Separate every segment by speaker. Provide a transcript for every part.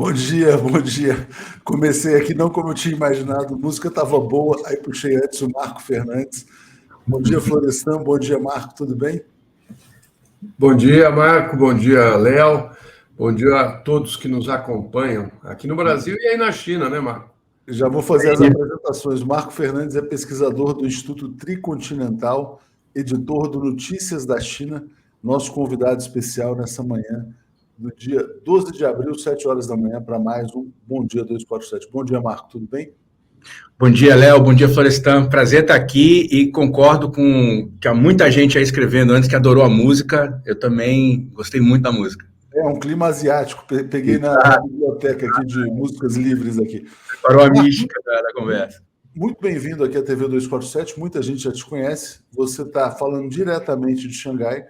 Speaker 1: Bom dia, bom dia. Comecei aqui não como eu tinha imaginado, a música estava boa, aí puxei antes o Marco Fernandes. Bom dia, Florestan, bom dia, Marco, tudo bem?
Speaker 2: Bom dia, Marco, bom dia, Léo, bom dia a todos que nos acompanham aqui no Brasil e aí na China, né, Marco?
Speaker 1: Já vou fazer as apresentações. Marco Fernandes é pesquisador do Instituto Tricontinental, editor do Notícias da China, nosso convidado especial nessa manhã, no dia 12 de abril, 7 horas da manhã, para mais um Bom Dia 247. Bom dia, Marco, tudo bem?
Speaker 3: Bom dia, Léo, bom dia, Florestan. Prazer estar aqui e concordo com que há muita gente aí escrevendo antes que adorou a música. Eu também gostei muito da música.
Speaker 1: É um clima asiático. Peguei na biblioteca aqui de músicas livres aqui.
Speaker 3: Preparou a mística da conversa.
Speaker 1: Muito bem-vindo aqui à TV 247. Muita gente já te conhece. Você está falando diretamente de Xangai,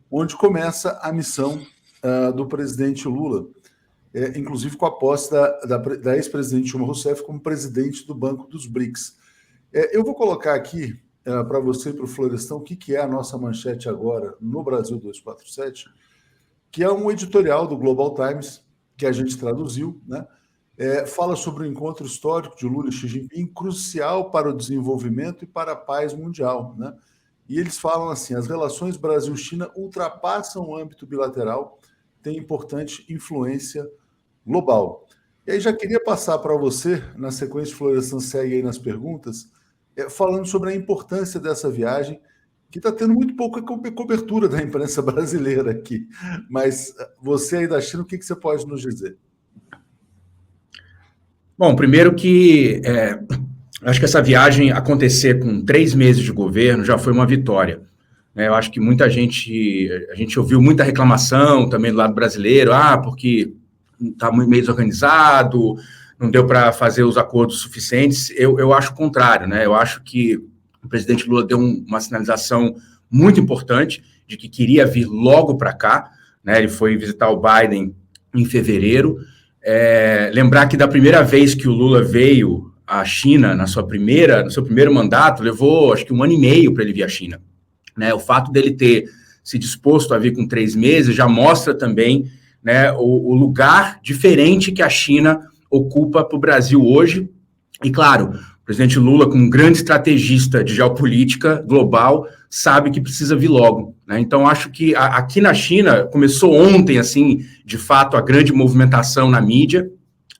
Speaker 1: onde começa a missão do presidente Lula, inclusive com a posse da ex-presidente Dilma Rousseff como presidente do Banco dos BRICS. Eu vou colocar aqui para você e para o Florestan o que é a nossa manchete agora no Brasil 247, que é um editorial do Global Times, que a gente traduziu, né? Fala sobre o encontro histórico de Lula e Xi Jinping, crucial para o desenvolvimento e para a paz mundial, né? E eles falam assim: as relações Brasil-China ultrapassam o âmbito bilateral, têm importante influência global. E aí já queria passar para você, na sequência, Florestan segue aí nas perguntas, falando sobre a importância dessa viagem, que está tendo muito pouca cobertura da imprensa brasileira aqui. Mas você aí da China, o que você pode nos dizer?
Speaker 3: Bom, primeiro que acho que essa viagem acontecer com 3 meses de governo já foi uma vitória. Eu acho que a gente ouviu muita reclamação também do lado brasileiro, porque está meio desorganizado, não deu para fazer os acordos suficientes. Eu acho o contrário, né? Eu acho que o presidente Lula deu uma sinalização muito importante de que queria vir logo para cá, né? Ele foi visitar o Biden em fevereiro. Lembrar que da primeira vez que o Lula veio à China, no seu primeiro mandato, levou acho que 1 ano e meio para ele vir à China, né? O fato dele ter se disposto a vir com 3 meses já mostra também, né, o lugar diferente que a China ocupa para o Brasil hoje. E claro, o presidente Lula, como um grande estrategista de geopolítica global, sabe que precisa vir logo, né? Então, acho que aqui na China, começou ontem, assim, de fato, a grande movimentação na mídia,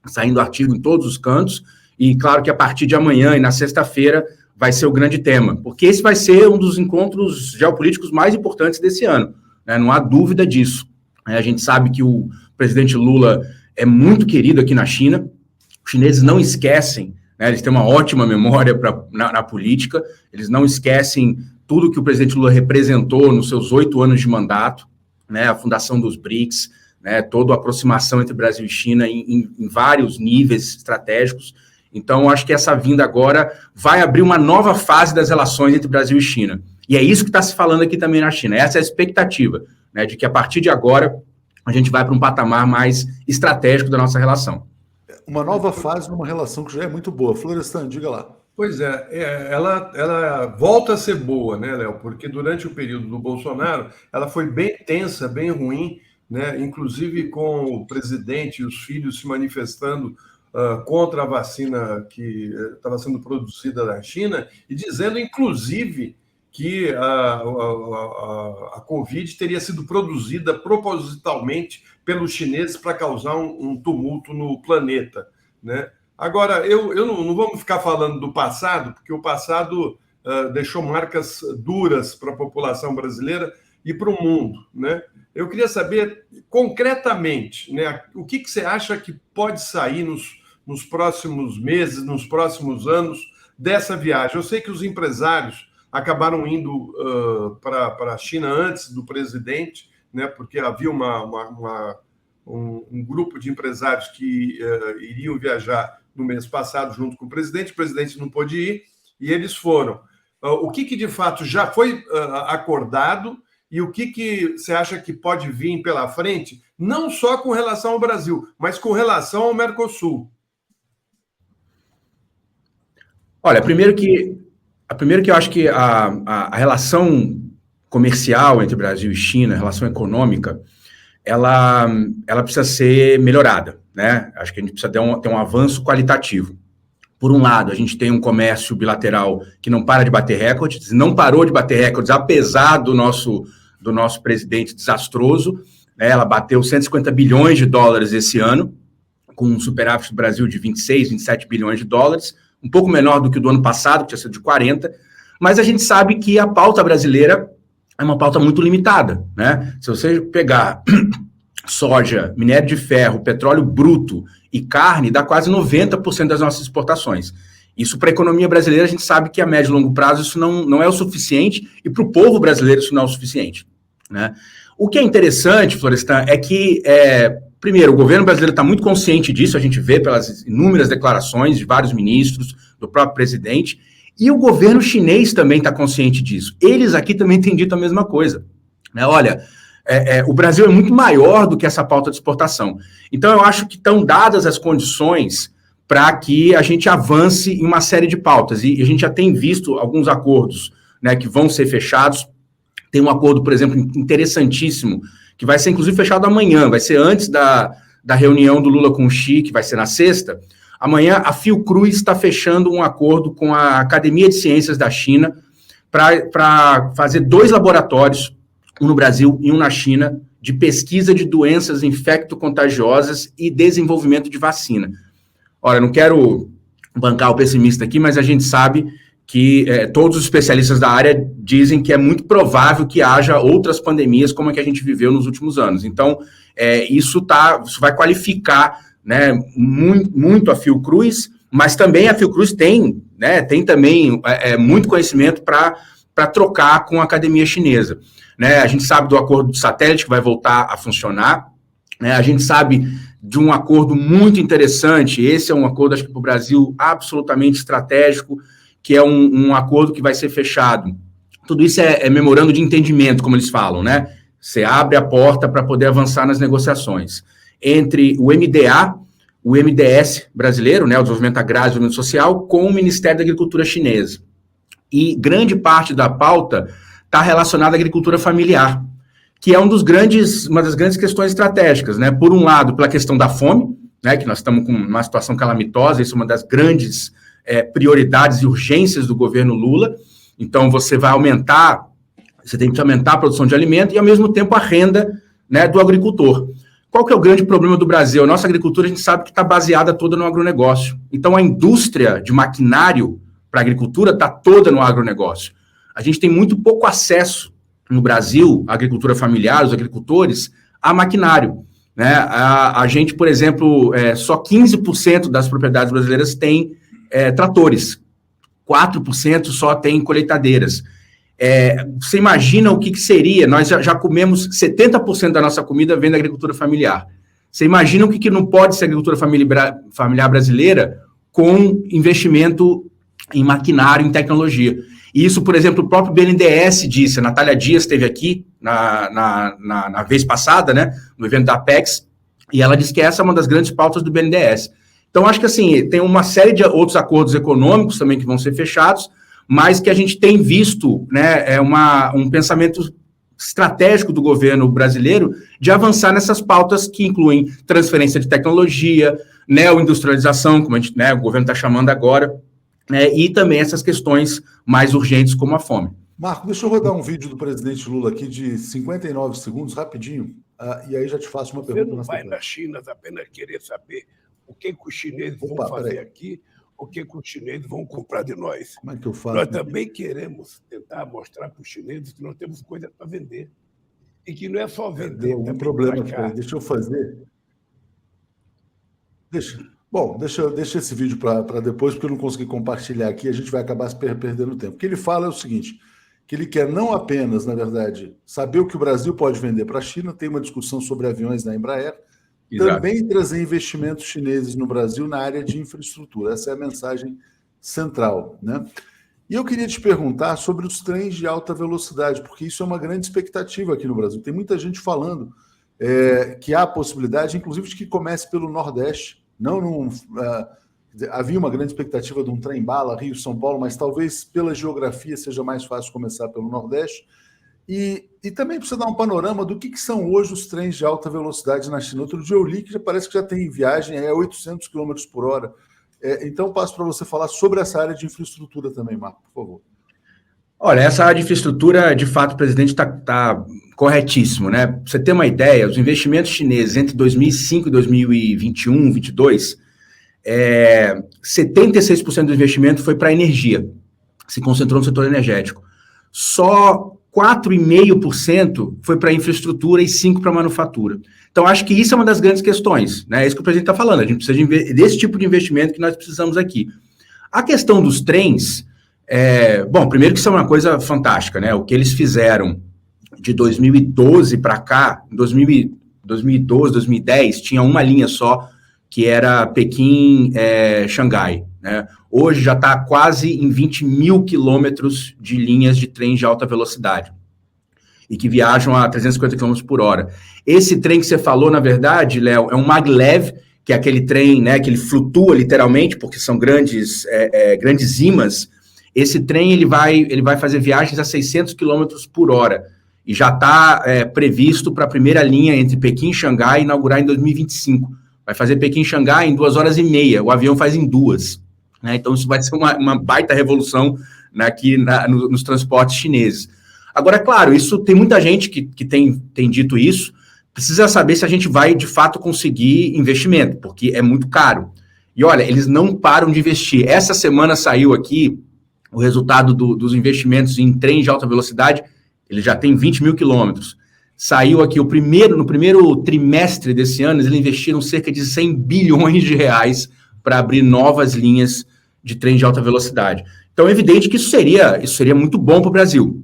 Speaker 3: saindo artigo em todos os cantos, e claro que a partir de amanhã e na sexta-feira vai ser o grande tema, porque esse vai ser um dos encontros geopolíticos mais importantes desse ano, né? Não há dúvida disso. A gente sabe que o presidente Lula é muito querido aqui na China, os chineses não esquecem, né? Eles têm uma ótima memória na política, eles não esquecem tudo que o presidente Lula representou nos seus 8 anos de mandato, né? A fundação dos BRICS, né? Toda a aproximação entre Brasil e China em vários níveis estratégicos. Então, acho que essa vinda agora vai abrir uma nova fase das relações entre Brasil e China. E é isso que está se falando aqui também na China, essa é a expectativa, né, de que a partir de agora a gente vai para um patamar mais estratégico da nossa relação.
Speaker 1: Uma nova fase numa relação que já é muito boa. Florestan, diga lá.
Speaker 2: Pois ela volta a ser boa, né, Léo? Porque durante o período do Bolsonaro, ela foi bem tensa, bem ruim, né? Inclusive com o presidente e os filhos se manifestando contra a vacina que estava sendo produzida na China e dizendo, inclusive, que a Covid teria sido produzida propositalmente pelos chineses para causar um tumulto no planeta, né? Agora, eu não vamos ficar falando do passado, porque o passado deixou marcas duras para a população brasileira e para o mundo, né? Eu queria saber, concretamente, né, o que você acha que pode sair nos próximos meses, nos próximos anos dessa viagem. Eu sei que os empresários acabaram indo para a China antes do presidente, né, porque havia um grupo de empresários que iriam viajar no mês passado junto com o presidente não pôde ir, e eles foram. O que de fato já foi acordado e o que você acha que pode vir pela frente, não só com relação ao Brasil, mas com relação ao Mercosul?
Speaker 3: Olha, primeiro que eu acho que a relação comercial entre Brasil e China, a relação econômica, ela precisa ser melhorada, né? Acho que a gente precisa ter um avanço qualitativo. Por um lado, a gente tem um comércio bilateral que não para de bater recordes, não parou de bater recordes, apesar do nosso presidente desastroso, né? Ela bateu 150 bilhões de dólares esse ano, com um superávit do Brasil de 26, 27 bilhões de dólares, um pouco menor do que o do ano passado, que tinha sido de 40, mas a gente sabe que a pauta brasileira é uma pauta muito limitada, né? Se você pegar soja, minério de ferro, petróleo bruto e carne, dá quase 90% das nossas exportações. Isso para a economia brasileira, a gente sabe que a médio e longo prazo isso não é o suficiente, e para o povo brasileiro isso não é o suficiente, né? O que é interessante, Florestan, é que, primeiro, o governo brasileiro está muito consciente disso, a gente vê pelas inúmeras declarações de vários ministros, do próprio presidente, e o governo chinês também está consciente disso. Eles aqui também têm dito a mesma coisa, né? Olha, o Brasil é muito maior do que essa pauta de exportação. Então, eu acho que estão dadas as condições para que a gente avance em uma série de pautas. E a gente já tem visto alguns acordos, né, que vão ser fechados. Tem um acordo, por exemplo, interessantíssimo, que vai ser, inclusive, fechado amanhã. Vai ser antes da reunião do Lula com o Xi, que vai ser na sexta. Amanhã, a Fiocruz está fechando um acordo com a Academia de Ciências da China para fazer 2 laboratórios, um no Brasil e um na China, de pesquisa de doenças infecto-contagiosas e desenvolvimento de vacina. Ora, não quero bancar o pessimista aqui, mas a gente sabe que todos os especialistas da área dizem que é muito provável que haja outras pandemias como a que a gente viveu nos últimos anos. Então, isso vai qualificar, né, muito a Fiocruz, mas também a Fiocruz tem também muito conhecimento para trocar com a academia chinesa, né? A gente sabe do acordo de satélite que vai voltar a funcionar, né? A gente sabe de um acordo muito interessante, esse é um acordo, acho que para o Brasil, absolutamente estratégico, que é um acordo que vai ser fechado. Tudo isso é memorando de entendimento, como eles falam, né? Você abre a porta para poder avançar nas negociações entre o MDA, o MDS brasileiro, né, o Desenvolvimento Agrário e Desenvolvimento Social, com o Ministério da Agricultura chinesa. E grande parte da pauta está relacionada à agricultura familiar, que é uma das grandes questões estratégicas, né? Por um lado, pela questão da fome, né, que nós estamos com uma situação calamitosa, isso é uma das grandes prioridades e urgências do governo Lula. Então, você tem que aumentar a produção de alimento e, ao mesmo tempo, a renda, né, do agricultor. Qual que é o grande problema do Brasil? A nossa agricultura, a gente sabe que está baseada toda no agronegócio. Então, a indústria de maquinário para a agricultura está toda no agronegócio. A gente tem muito pouco acesso no Brasil, a agricultura familiar, os agricultores, a maquinário, né? A gente, por exemplo, só 15% das propriedades brasileiras têm tratores, 4% só tem colheitadeiras. Você imagina o que seria? Nós já comemos 70% da nossa comida vem da agricultura familiar. Você imagina o que não pode ser a agricultura familiar brasileira com investimento em maquinário, em tecnologia. E isso, por exemplo, o próprio BNDES disse, a Natália Dias esteve aqui na vez passada, né, no evento da Apex, e ela disse que essa é uma das grandes pautas do BNDES. Então, acho que assim, tem uma série de outros acordos econômicos também que vão ser fechados, mas que a gente tem visto, né, um pensamento estratégico do governo brasileiro de avançar nessas pautas que incluem transferência de tecnologia, neoindustrialização, como o governo está chamando agora, e também essas questões mais urgentes como a fome.
Speaker 1: Marco, deixa eu rodar um vídeo do presidente Lula aqui de 59 segundos, rapidinho, e aí já te faço uma pergunta.
Speaker 4: Você não vai na China apenas querer saber o que os chineses vão fazer aqui, o que os chineses vão comprar de nós.
Speaker 1: Como é que eu faço?
Speaker 4: Nós também queremos tentar mostrar para os chineses que nós temos coisa para vender. E que não é só vender.
Speaker 1: Deu algum problema aqui. Deixa eu fazer. Deixa esse vídeo para depois, porque eu não consegui compartilhar aqui, a gente vai acabar perdendo tempo. O que ele fala é o seguinte, que ele quer não apenas, na verdade, saber o que o Brasil pode vender para a China, tem uma discussão sobre aviões da Embraer, Exato. Também trazer investimentos chineses no Brasil na área de infraestrutura. Essa é a mensagem central, né? E eu queria te perguntar sobre os trens de alta velocidade, porque isso é uma grande expectativa aqui no Brasil. Tem muita gente falando que há a possibilidade, inclusive, de que comece pelo Nordeste. Havia uma grande expectativa de um trem-bala Rio-São Paulo, mas talvez pela geografia seja mais fácil começar pelo Nordeste. E também precisa dar um panorama do que são hoje os trens de alta velocidade na China. Outro dia eu li que já parece que já tem viagem a 800 km por hora. Então, passo para você falar sobre essa área de infraestrutura também, Marco, por favor.
Speaker 3: Olha, essa área de infraestrutura, de fato, o presidente está corretíssimo, né? Para você ter uma ideia, os investimentos chineses entre 2005 e 2021, 2022, 76% do investimento foi para energia, se concentrou no setor energético. Só 4,5% foi para infraestrutura e 5% para manufatura. Então, acho que isso é uma das grandes questões, né? É isso que o presidente está falando, a gente precisa desse tipo de investimento que nós precisamos aqui. A questão dos trens, bom, primeiro que isso é uma coisa fantástica, né? O que eles fizeram de 2012 para cá, 2012, 2010, tinha uma linha só, que era Pequim-Xangai, né? Hoje já está quase em 20 mil quilômetros de linhas de trem de alta velocidade e que viajam a 350 km por hora. Esse trem que você falou, na verdade, Léo, é um maglev, que é aquele trem, né, que ele flutua literalmente, porque são grandes ímãs. Esse trem ele vai fazer viagens a 600 km por hora e já está previsto para a primeira linha entre Pequim e Xangai inaugurar em 2025. Vai fazer Pequim e Xangai em 2h30, o avião faz em 2. Né? Então, isso vai ser uma baita revolução aqui nos transportes chineses. Agora, claro, isso tem muita gente que tem dito isso, precisa saber se a gente vai, de fato, conseguir investimento, porque é muito caro. E, olha, eles não param de investir. Essa semana saiu aqui o resultado dos investimentos em trem de alta velocidade, ele já tem 20 mil quilômetros. Saiu aqui no primeiro trimestre desse ano, eles investiram cerca de 100 bilhões de reais para abrir novas linhas de trem de alta velocidade. Então, é evidente que isso seria muito bom para o Brasil.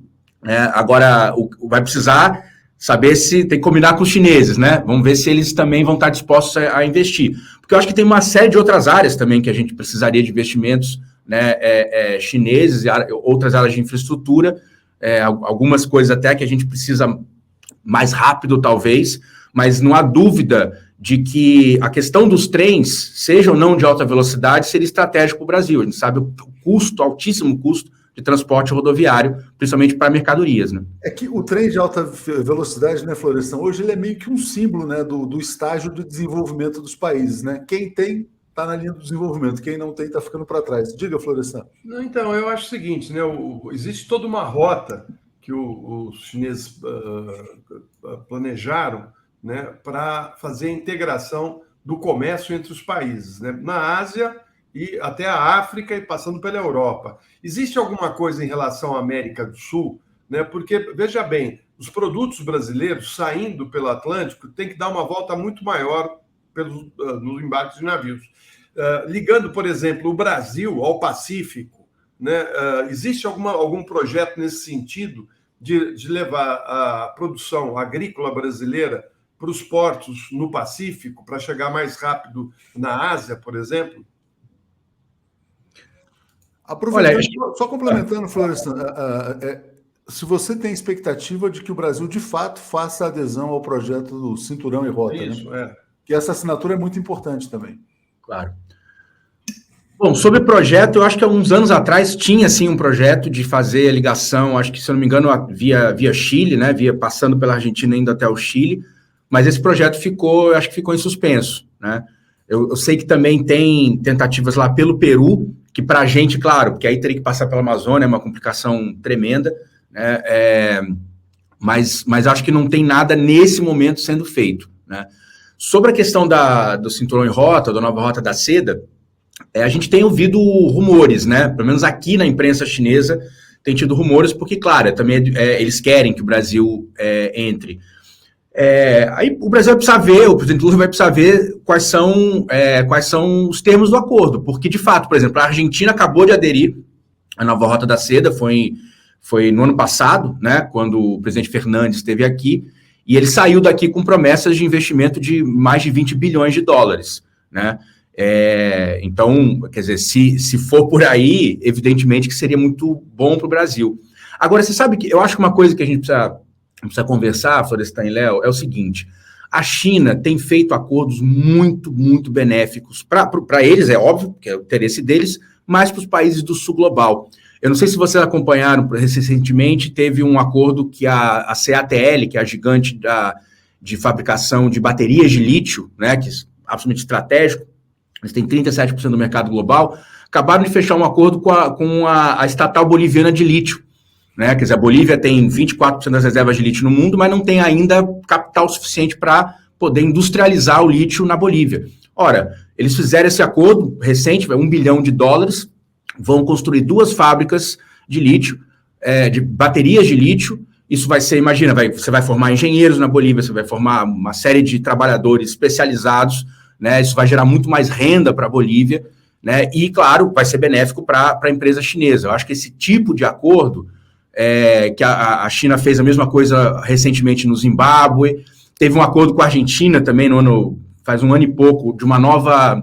Speaker 3: Agora, vai precisar saber se tem que combinar com os chineses, né? Vamos ver se eles também vão estar dispostos a investir. Porque eu acho que tem uma série de outras áreas também que a gente precisaria de investimentos, né, chineses, outras áreas de infraestrutura, algumas coisas até que a gente precisa mais rápido, talvez, mas não há dúvida de que a questão dos trens, seja ou não de alta velocidade, seria estratégico para o Brasil. A gente sabe o altíssimo custo de transporte rodoviário, principalmente para mercadorias, né?
Speaker 1: É que o trem de alta velocidade, né, Florestan, hoje ele é meio que um símbolo, né, do estágio de desenvolvimento dos países, né? Quem tem está na linha do desenvolvimento, quem não tem está ficando para trás. Diga, Florestan.
Speaker 2: Então, eu acho o seguinte, né, existe toda uma rota que os chineses planejaram, né, para fazer a integração do comércio entre os países, né, na Ásia e até a África e passando pela Europa. Existe alguma coisa em relação à América do Sul, né, porque, veja bem, os produtos brasileiros saindo pelo Atlântico têm que dar uma volta muito maior nos embarques de navios. Ligando, por exemplo, o Brasil ao Pacífico, né, existe algum projeto nesse sentido de levar a produção agrícola brasileira para os portos no Pacífico, para chegar mais rápido na Ásia, por exemplo?
Speaker 1: Aproveitando, só complementando, Florestan, se você tem expectativa de que o Brasil, de fato, faça adesão ao projeto do Cinturão e Rota,
Speaker 2: isso,
Speaker 1: né? Que essa assinatura é muito importante também.
Speaker 3: Claro. Bom, sobre o projeto, eu acho que há uns anos atrás tinha, sim, um projeto de fazer a ligação, acho que, se eu não me engano, via Chile, né? Passando pela Argentina indo até o Chile, mas esse projeto ficou em suspenso, né? Eu sei que também tem tentativas lá pelo Peru, que para a gente, claro, porque aí teria que passar pela Amazônia, é uma complicação tremenda, né? Mas acho que não tem nada nesse momento sendo feito, né? Sobre a questão do Cinturão e Rota, da nova Rota da Seda, a gente tem ouvido rumores, né? Pelo menos aqui na imprensa chinesa tem tido rumores, porque, claro, também eles querem que o Brasil entre. Aí o Brasil vai precisar ver, o presidente Lula vai precisar ver quais são os termos do acordo, porque, de fato, por exemplo, a Argentina acabou de aderir à nova Rota da Seda, foi no ano passado, né, quando o presidente Fernandes esteve aqui, e ele saiu daqui com promessas de investimento de mais de 20 bilhões de dólares, né? Então, quer dizer, se for por aí, evidentemente que seria muito bom para o Brasil. Agora, você sabe que eu acho que uma coisa que a gente precisa conversar, Florestan e Léo, é o seguinte: a China tem feito acordos muito, muito benéficos para eles, é óbvio, que é o interesse deles, mas para os países do sul global. Eu não sei se vocês acompanharam, recentemente teve um acordo que a CATL, que é a gigante de fabricação de baterias de lítio, né, que é absolutamente estratégico, eles têm 37% do mercado global, acabaram de fechar um acordo com a estatal boliviana de lítio, né? Quer dizer, a Bolívia tem 24% das reservas de lítio no mundo, mas não tem ainda capital suficiente para poder industrializar o lítio na Bolívia. Ora, eles fizeram esse acordo recente, $1 bilhão, vão construir 2 fábricas de lítio, de baterias de lítio. Isso vai ser, imagina, você vai formar engenheiros na Bolívia, você vai formar uma série de trabalhadores especializados, né? Isso vai gerar muito mais renda para a Bolívia, né? E, claro, vai ser benéfico para a empresa chinesa. Eu acho que esse tipo de acordo, que a China fez a mesma coisa recentemente no Zimbábue, teve um acordo com a Argentina também faz um ano e pouco, de uma nova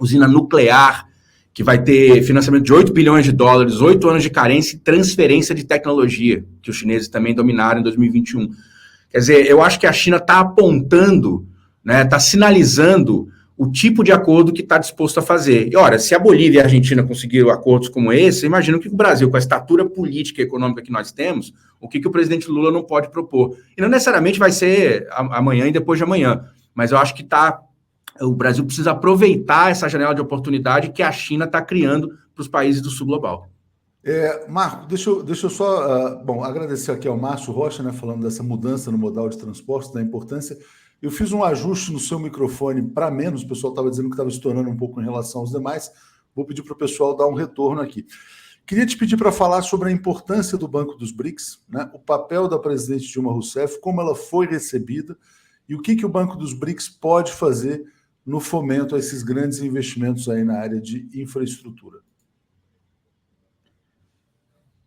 Speaker 3: usina nuclear, que vai ter financiamento de $8 bilhões, 8 anos de carência e transferência de tecnologia, que os chineses também dominaram em 2021. Quer dizer, eu acho que a China está apontando, né, está sinalizando o tipo de acordo que está disposto a fazer. E, ora, se a Bolívia e a Argentina conseguiram acordos como esse, imagina o que o Brasil, com a estatura política e econômica que nós temos, o que o presidente Lula não pode propor. E não necessariamente vai ser amanhã e depois de amanhã, mas eu acho que o Brasil precisa aproveitar essa janela de oportunidade que a China está criando para os países do sul global.
Speaker 1: Marco, deixa eu só agradecer aqui ao Márcio Rocha, né, falando dessa mudança no modal de transporte, da importância. Eu fiz um ajuste no seu microfone para menos, o pessoal estava dizendo que estava estourando um pouco em relação aos demais. Vou pedir para o pessoal dar um retorno aqui. Queria te pedir para falar sobre a importância do Banco dos BRICS, né, o papel da presidente Dilma Rousseff, como ela foi recebida e o que o Banco dos BRICS pode fazer no fomento a esses grandes investimentos aí na área de infraestrutura.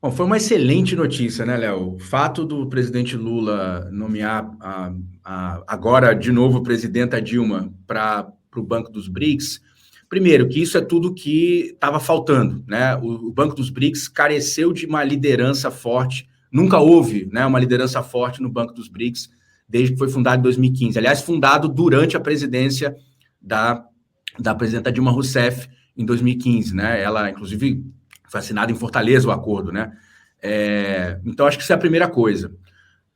Speaker 3: Bom, foi uma excelente notícia, né, Léo? O fato do presidente Lula nomear agora de novo a presidenta Dilma para o Banco dos BRICS, primeiro, que isso é tudo que estava faltando, né? O Banco dos BRICS careceu de uma liderança forte, nunca houve, né, uma liderança forte no Banco dos BRICS desde que foi fundado em 2015. Aliás, fundado durante a presidência da presidenta Dilma Rousseff em 2015, né? Ela, inclusive, foi assinado em Fortaleza o acordo, né? Então, acho que isso é a primeira coisa.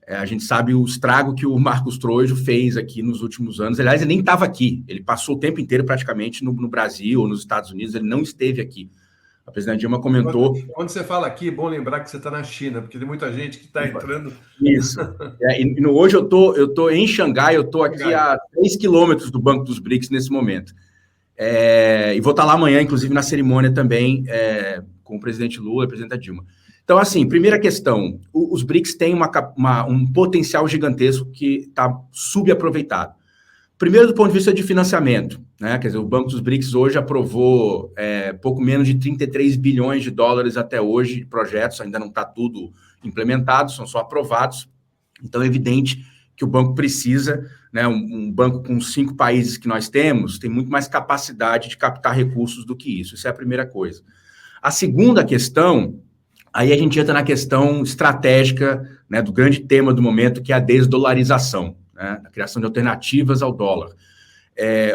Speaker 3: A gente sabe o estrago que o Marcos Trojo fez aqui nos últimos anos. Aliás, ele nem estava aqui. Ele passou o tempo inteiro praticamente no Brasil ou nos Estados Unidos. Ele não esteve aqui. A presidenta Dilma comentou...
Speaker 2: Quando você fala aqui, é bom lembrar que você está na China, porque tem muita gente que está entrando...
Speaker 3: Isso. Hoje eu tô em Xangai, eu estou aqui a 3 quilômetros do Banco dos BRICS nesse momento. E vou estar lá amanhã, inclusive, na cerimônia também, com o presidente Lula e a presidenta Dilma. Então, assim, primeira questão, os BRICS têm um potencial gigantesco que está subaproveitado. Primeiro, do ponto de vista de financiamento, né? Quer dizer, o Banco dos BRICS hoje aprovou pouco menos de $33 bilhões até hoje de projetos, ainda não está tudo implementado, são só aprovados. Então, é evidente que o banco precisa, né? Um banco com 5 países que nós temos, tem muito mais capacidade de captar recursos do que isso. Isso é a primeira coisa. A segunda questão, aí a gente entra na questão estratégica, né, do grande tema do momento, que é a desdolarização, né, a criação de alternativas ao dólar.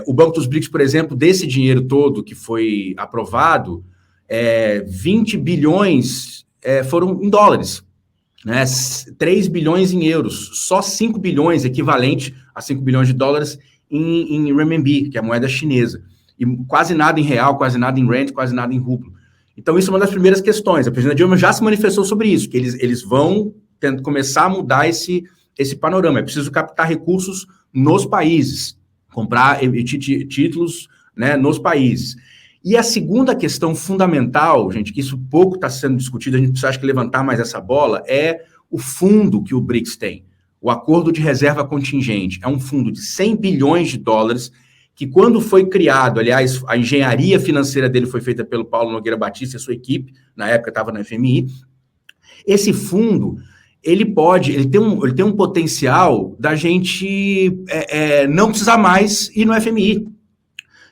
Speaker 3: O Banco dos BRICS, por exemplo, desse dinheiro todo que foi aprovado, 20 bilhões foram em dólares, né, 3 bilhões em euros, só 5 bilhões, equivalente a 5 bilhões de dólares em renminbi, que é a moeda chinesa, e quase nada em real, quase nada em rand, quase nada em rublo. Então, isso é uma das primeiras questões. A presidenta Dilma já se manifestou sobre isso, que eles vão começar a mudar esse panorama. É preciso captar recursos nos países, emitir títulos, né, nos países. E a segunda questão fundamental, gente, que isso pouco está sendo discutido, a gente precisa, acho que, levantar mais essa bola, é o fundo que o BRICS tem, o Acordo de Reserva Contingente. É um fundo de $100 bilhões, que quando foi criado, aliás, a engenharia financeira dele foi feita pelo Paulo Nogueira Batista e sua equipe, na época estava na FMI, esse fundo, ele tem um potencial da gente não precisar mais ir no FMI.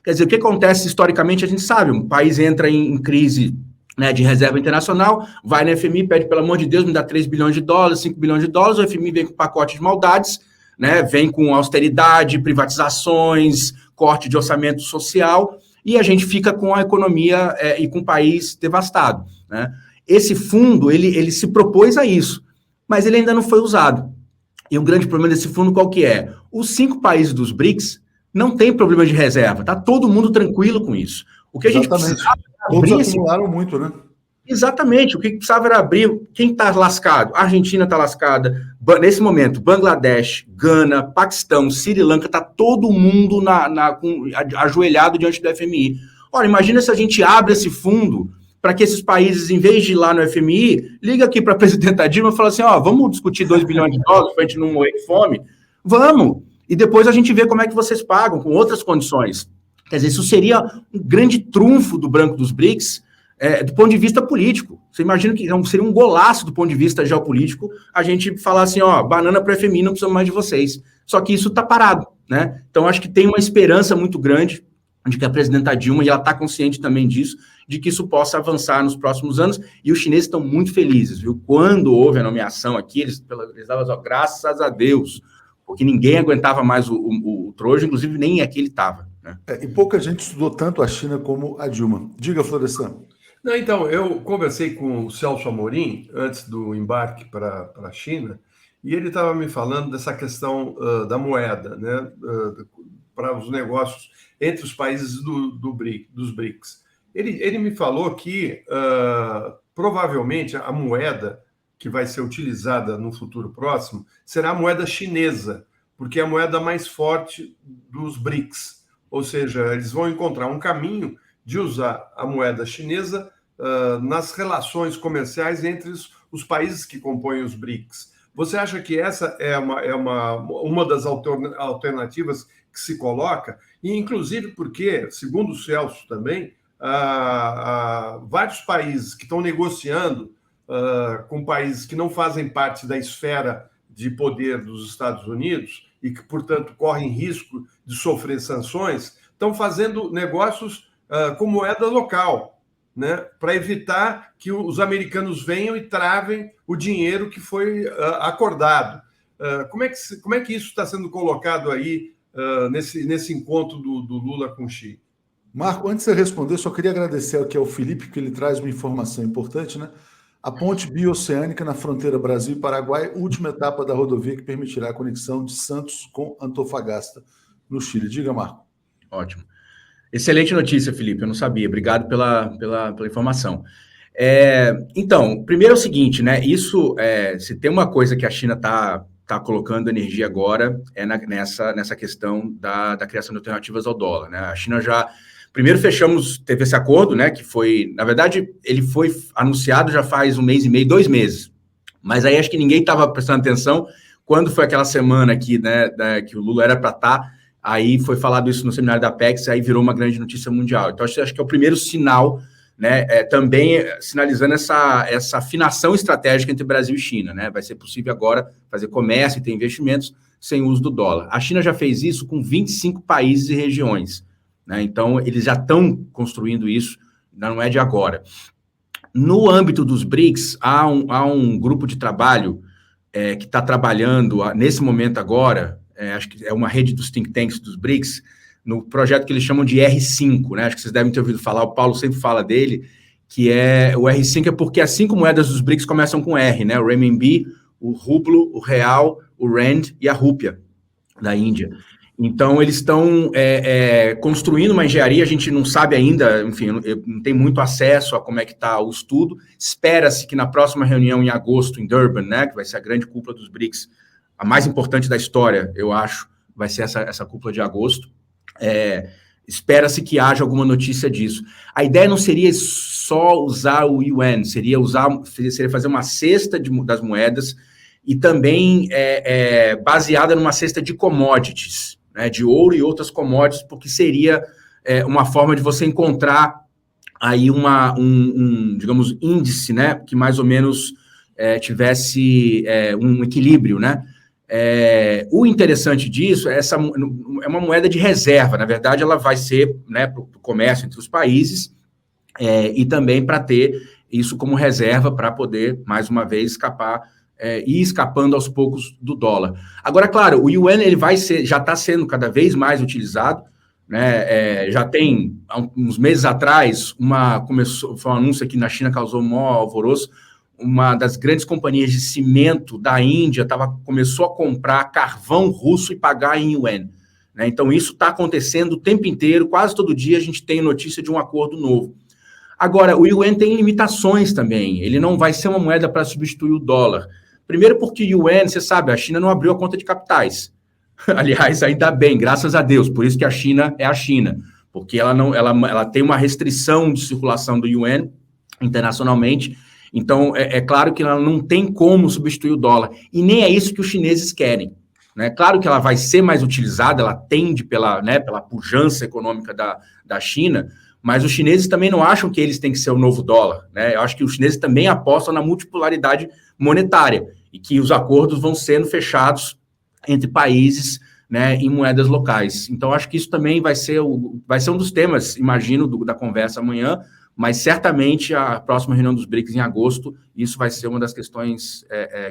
Speaker 3: Quer dizer, o que acontece historicamente, a gente sabe, um país entra em crise, né, de reserva internacional, vai na FMI, pede, pelo amor de Deus, me dá $3 bilhões, $5 bilhões, o FMI vem com pacote de maldades, né, vem com austeridade, privatizações, corte de orçamento social, e a gente fica com a economia e com o país devastado, né? Esse fundo, ele se propôs a isso, mas ele ainda não foi usado. E o grande problema desse fundo qual que é? Os 5 países dos BRICS não tem problema de reserva, tá todo mundo tranquilo com isso. O que a gente precisava
Speaker 1: todos acumularam muito, né?
Speaker 3: Exatamente, o que precisava era abrir. Quem está lascado? A Argentina está lascada. Nesse momento, Bangladesh, Gana, Paquistão, Sri Lanka, está todo mundo ajoelhado diante do FMI. Ora, imagina se a gente abre esse fundo para que esses países, em vez de ir lá no FMI, liga aqui para a presidenta Dilma e fala assim, vamos discutir 2 bilhões de dólares para a gente não morrer de fome? Vamos! E depois a gente vê como é que vocês pagam, com outras condições. Quer dizer, isso seria um grande trunfo do Banco dos BRICS, do ponto de vista político. Você imagina que seria um golaço do ponto de vista geopolítico a gente falar assim, banana para o FMI, não precisamos mais de vocês. Só que isso está parado, né? Então, acho que tem uma esperança muito grande de que a presidenta Dilma, e ela está consciente também disso, de que isso possa avançar nos próximos anos, e os chineses estão muito felizes, viu? Quando houve a nomeação aqui, eles davam graças a Deus, porque ninguém aguentava mais o trojo, inclusive nem aqui ele estava. Né?
Speaker 1: E pouca gente estudou tanto a China como a Dilma. Diga, Florestan.
Speaker 2: Não, então, eu conversei com o Celso Amorim, antes do embarque para a China, e ele estava me falando dessa questão da moeda, né, para os negócios entre os países dos BRICS. Ele me falou que, provavelmente, a moeda que vai ser utilizada no futuro próximo será a moeda chinesa, porque é a moeda mais forte dos BRICS. Ou seja, eles vão encontrar um caminho de usar a moeda chinesa nas relações comerciais entre os países que compõem os BRICS. Você acha que essa é uma das alternativas que se coloca? E, inclusive, porque, segundo o Celso também, vários países que estão negociando com países que não fazem parte da esfera de poder dos Estados Unidos e que, portanto, correm risco de sofrer sanções, estão fazendo negócios com moeda local, né, para evitar que os americanos venham e travem o dinheiro que foi acordado. Como é que isso está sendo colocado aí nesse encontro do Lula com Xi?
Speaker 1: Marco, antes de você responder, só queria agradecer aqui ao Felipe, que ele traz uma informação importante, né? A ponte bioceânica na fronteira Brasil e Paraguai, última etapa da rodovia que permitirá a conexão de Santos com Antofagasta, no Chile. Diga, Marco.
Speaker 3: Ótimo. Excelente notícia, Felipe, eu não sabia. Obrigado pela informação. Então, primeiro é o seguinte, né? Se tem uma coisa que a China está colocando energia agora, nessa questão da criação de alternativas ao dólar, né? A China já... Primeiro teve esse acordo, né, que foi, na verdade, ele foi anunciado já faz 1 mês e meio, 2 meses, mas aí acho que ninguém estava prestando atenção quando foi aquela semana aqui, né, que o Lula era para estar, aí foi falado isso no seminário da Apex, aí virou uma grande notícia mundial. Então, acho que é o primeiro sinal, né, também sinalizando essa afinação estratégica entre Brasil e China, né, vai ser possível agora fazer comércio e ter investimentos sem uso do dólar. A China já fez isso com 25 países e regiões, né? Então, eles já estão construindo isso, não é de agora. No âmbito dos BRICS, há um grupo de trabalho que está trabalhando, nesse momento agora, acho que é uma rede dos think tanks dos BRICS, no projeto que eles chamam de R5, né? Acho que vocês devem ter ouvido falar, o Paulo sempre fala dele, que o R5 é porque as 5 moedas dos BRICS começam com R, né? O renminbi, o rublo, o real, o rand e a rúpia da Índia. Então, eles estão construindo uma engenharia, a gente não sabe ainda, enfim, não tem muito acesso a como é que está o estudo. Espera-se que na próxima reunião em agosto, em Durban, né, que vai ser a grande cúpula dos BRICS, a mais importante da história, eu acho, vai ser essa cúpula de agosto. Espera-se que haja alguma notícia disso. A ideia não seria só usar o yuan, seria fazer uma cesta das moedas e também baseada numa cesta de commodities, né, de ouro e outras commodities, porque seria uma forma de você encontrar aí digamos, índice, né, que mais ou menos tivesse um equilíbrio, né. O interessante disso é uma moeda de reserva, na verdade ela vai ser, né, para o comércio entre os países e também para ter isso como reserva para poder, mais uma vez, ir escapando aos poucos do dólar. Agora, claro, o yuan já está sendo cada vez mais utilizado, né? Já tem uns meses atrás, foi um anúncio aqui na China, causou um maior alvoroço. Uma das grandes companhias de cimento da Índia começou a comprar carvão russo e pagar em yuan, né? Então, isso está acontecendo o tempo inteiro, quase todo dia a gente tem notícia de um acordo novo. Agora, o yuan tem limitações também, ele não vai ser uma moeda para substituir o dólar. Primeiro porque o yuan, você sabe, a China não abriu a conta de capitais. Aliás, ainda bem, graças a Deus, por isso que a China é a China, porque ela tem uma restrição de circulação do yuan internacionalmente. Então, é claro que ela não tem como substituir o dólar. E nem é isso que os chineses querem, né? Claro que ela vai ser mais utilizada, ela tende pela pujança econômica da China, mas os chineses também não acham que eles têm que ser o novo dólar, né? Eu acho que os chineses também apostam na multipolaridade monetária e que os acordos vão sendo fechados entre países, né, em moedas locais. Então, acho que isso também vai ser um dos temas, imagino, da conversa amanhã, mas certamente a próxima reunião dos BRICS em agosto, isso vai ser uma das questões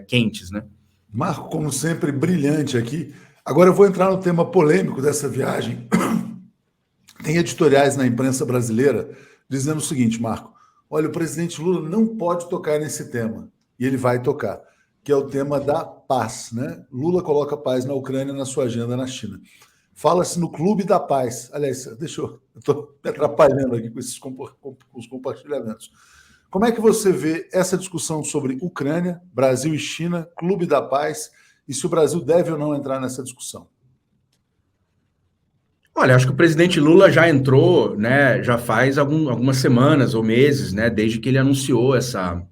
Speaker 3: quentes, né?
Speaker 1: Marco, como sempre, brilhante aqui. Agora eu vou entrar no tema polêmico dessa viagem. Tem editoriais na imprensa brasileira dizendo o seguinte, Marco, olha, o presidente Lula não pode tocar nesse tema, e ele vai tocar, que é o tema da paz, né? Lula coloca paz na Ucrânia na sua agenda na China. Fala-se no Clube da Paz. Aliás, eu estou me atrapalhando aqui com os compartilhamentos. Como é que você vê essa discussão sobre Ucrânia, Brasil e China, Clube da Paz, e se o Brasil deve ou não entrar nessa discussão?
Speaker 3: Olha, acho que o presidente Lula já entrou, né, já faz algumas semanas ou meses, né, desde que ele anunciou essa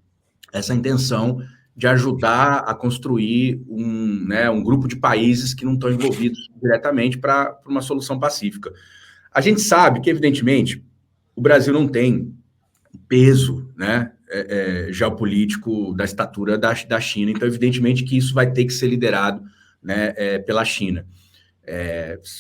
Speaker 3: intenção de ajudar a construir um grupo de países que não estão envolvidos diretamente para uma solução pacífica. A gente sabe que, evidentemente, o Brasil não tem peso, né, geopolítico da estatura da China, então, evidentemente, que isso vai ter que ser liderado, né, pela China.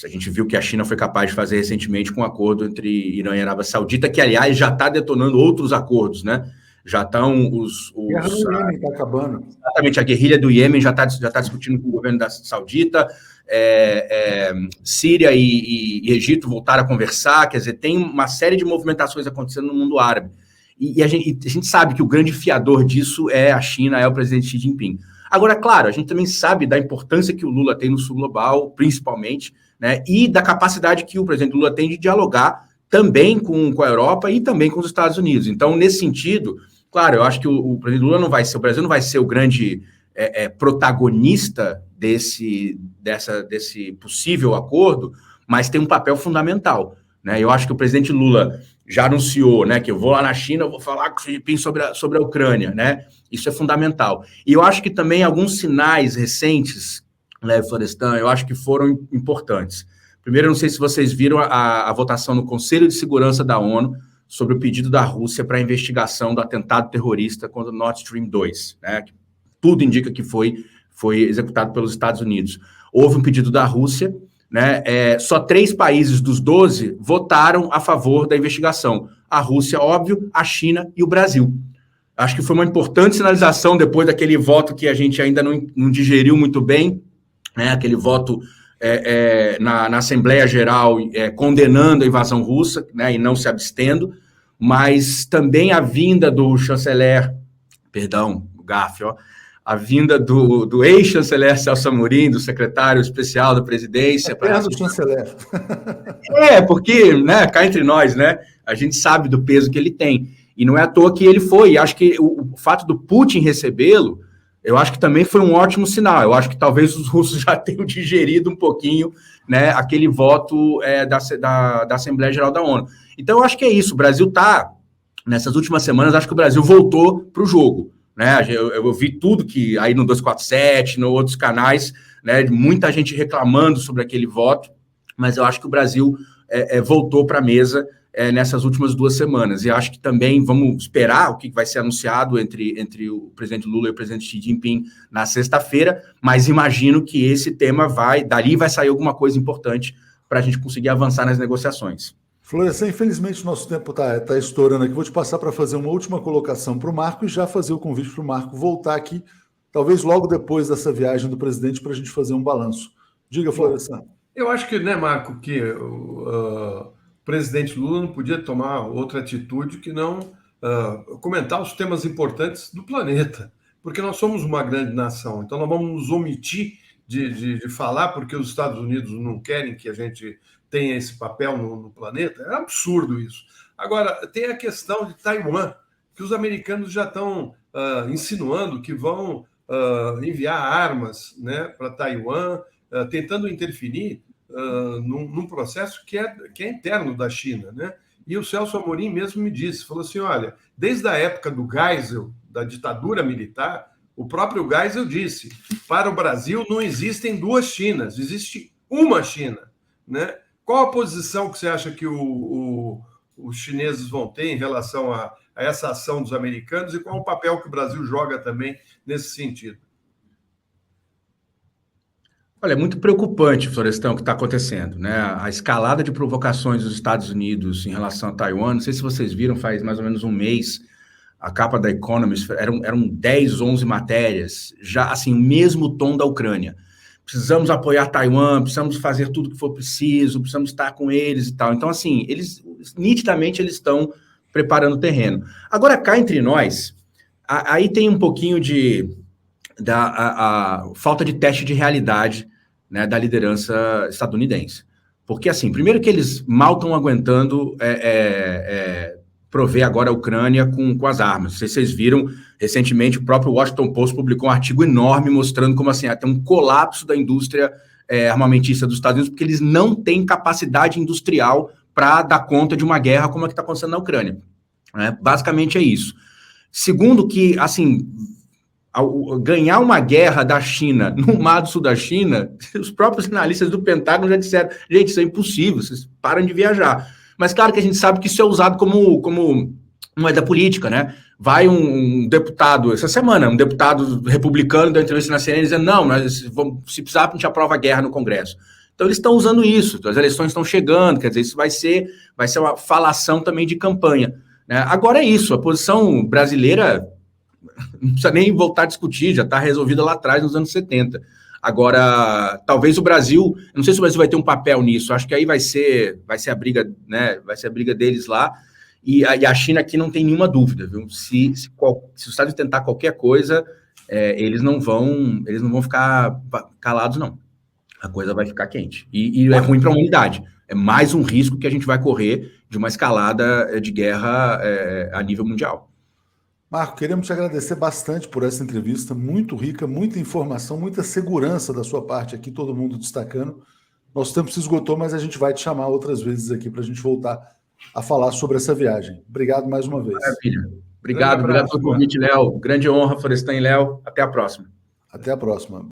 Speaker 3: A gente viu que a China foi capaz de fazer recentemente com um acordo entre Irã e Arábia Saudita, que, aliás, já está detonando outros acordos, né? Já estão
Speaker 1: A guerra do Iêmen está acabando.
Speaker 3: Exatamente, a guerrilha do Iêmen já está discutindo com o governo da Saudita, Síria e Egito voltaram a conversar, quer dizer, tem uma série de movimentações acontecendo no mundo árabe. E a gente sabe que o grande fiador disso é a China, é o presidente Xi Jinping. Agora, claro, a gente também sabe da importância que o Lula tem no sul global, principalmente, né, e da capacidade que o presidente Lula tem de dialogar também com a Europa e também com os Estados Unidos. Então, nesse sentido, claro, eu acho que o presidente Lula o Brasil não vai ser o grande protagonista desse possível acordo, mas tem um papel fundamental, né? Eu acho que o presidente Lula já anunciou, né, que eu vou lá na China, eu vou falar com o Xi Jinping sobre a Ucrânia, né? Isso é fundamental. E eu acho que também alguns sinais recentes, né, Florestan, eu acho que foram importantes. Primeiro, eu não sei se vocês viram a votação no Conselho de Segurança da ONU sobre o pedido da Rússia para a investigação do atentado terrorista contra o Nord Stream 2, né? Tudo indica que foi executado pelos Estados Unidos. Houve um pedido da Rússia, né? Só 3 países dos 12 votaram a favor da investigação. A Rússia, óbvio, a China e o Brasil. Acho que foi uma importante sinalização depois daquele voto que a gente ainda não digeriu muito bem, né? Aquele voto na Assembleia Geral condenando a invasão russa, né? E não se abstendo, mas também a vinda do chanceler, a vinda do ex-chanceler Celso Amorim, do secretário especial da presidência.
Speaker 1: Do chanceler.
Speaker 3: Porque, né, cá entre nós, né, a gente sabe do peso que ele tem. E não é à toa que ele foi. Acho que o fato do Putin recebê-lo, eu acho que também foi um ótimo sinal. Eu acho que talvez os russos já tenham digerido um pouquinho, né, aquele voto da Assembleia Geral da ONU. Então, eu acho que é isso. O Brasil está, nessas últimas semanas, acho que o Brasil voltou para o jogo, né? Eu vi tudo que aí no 247, no outros canais, né, muita gente reclamando sobre aquele voto, mas eu acho que o Brasil voltou para a mesa nessas últimas 2 semanas. E acho que também vamos esperar o que vai ser anunciado entre o presidente Lula e o presidente Xi Jinping na sexta-feira, mas imagino que esse tema dali vai sair alguma coisa importante para a gente conseguir avançar nas negociações.
Speaker 1: Florestan, infelizmente o nosso tempo está estourando aqui. Vou te passar para fazer uma última colocação para o Marco e já fazer o convite para o Marco voltar aqui, talvez logo depois dessa viagem do presidente, para a gente fazer um balanço. Diga, Florestan.
Speaker 2: Eu acho que, né, Marco, que o presidente Lula não podia tomar outra atitude que não comentar os temas importantes do planeta, porque nós somos uma grande nação, então nós vamos nos omitir de falar porque os Estados Unidos não querem que a gente tenha esse papel no planeta. É absurdo isso. Agora, tem a questão de Taiwan, que os americanos já estão insinuando que vão enviar armas, né, para Taiwan, tentando interferir num processo que é interno da China, né? E o Celso Amorim mesmo me disse, falou assim, olha, desde a época do Geisel, da ditadura militar, o próprio Geisel disse, para o Brasil não existem duas Chinas, existe uma China, né? Qual a posição que você acha que os chineses vão ter em relação a essa ação dos americanos e qual o papel que o Brasil joga também nesse sentido?
Speaker 3: Olha, é muito preocupante, Florestão, o que está acontecendo, né? A escalada de provocações dos Estados Unidos em relação a Taiwan, não sei se vocês viram, faz mais ou menos um mês, a capa da Economist, eram 10, 11 matérias, já assim, o mesmo tom da Ucrânia. Precisamos apoiar Taiwan, precisamos fazer tudo que for preciso, precisamos estar com eles e tal. Então, assim, nitidamente, eles estão preparando o terreno. Agora, cá entre nós, aí tem um pouquinho da falta de teste de realidade, né, da liderança estadunidense. Porque, assim, primeiro que eles mal estão aguentando prover agora a Ucrânia com as armas. Não sei se vocês viram, recentemente o próprio Washington Post publicou um artigo enorme mostrando como, assim, tem um colapso da indústria armamentista dos Estados Unidos, porque eles não têm capacidade industrial para dar conta de uma guerra como a que está acontecendo na Ucrânia. Basicamente é isso. Segundo que, assim, ganhar uma guerra da China no mar do sul da China, os próprios analistas do Pentágono já disseram, gente, isso é impossível, vocês param de viajar. Mas claro que a gente sabe que isso é usado como moeda política, né? Vai um deputado, essa semana, um deputado republicano deu entrevista na CNN dizendo, não, se precisar, a gente aprova a guerra no Congresso. Então eles estão usando isso, as eleições estão chegando, quer dizer, isso vai ser uma falação também de campanha, né? Agora é isso, a posição brasileira não precisa nem voltar a discutir, já está resolvida lá atrás, nos anos 70. Agora, talvez o Brasil, não sei se o Brasil vai ter um papel nisso, acho que aí vai ser a briga, né? Vai ser a briga deles lá, e a China aqui não tem nenhuma dúvida, viu? Se os Estados Unidos tentar qualquer coisa, eles não vão ficar calados, não. A coisa vai ficar quente. E é ruim para a humanidade. É mais um risco que a gente vai correr de uma escalada de guerra a nível mundial.
Speaker 1: Marco, queremos te agradecer bastante por essa entrevista, muito rica, muita informação, muita segurança da sua parte aqui, todo mundo destacando. Nosso tempo se esgotou, mas a gente vai te chamar outras vezes aqui para a gente voltar a falar sobre essa viagem. Obrigado mais uma vez.
Speaker 3: Maravilha. Obrigado pelo convite, Léo. Grande honra, Florestan e Léo. Até a próxima.
Speaker 1: Até a próxima.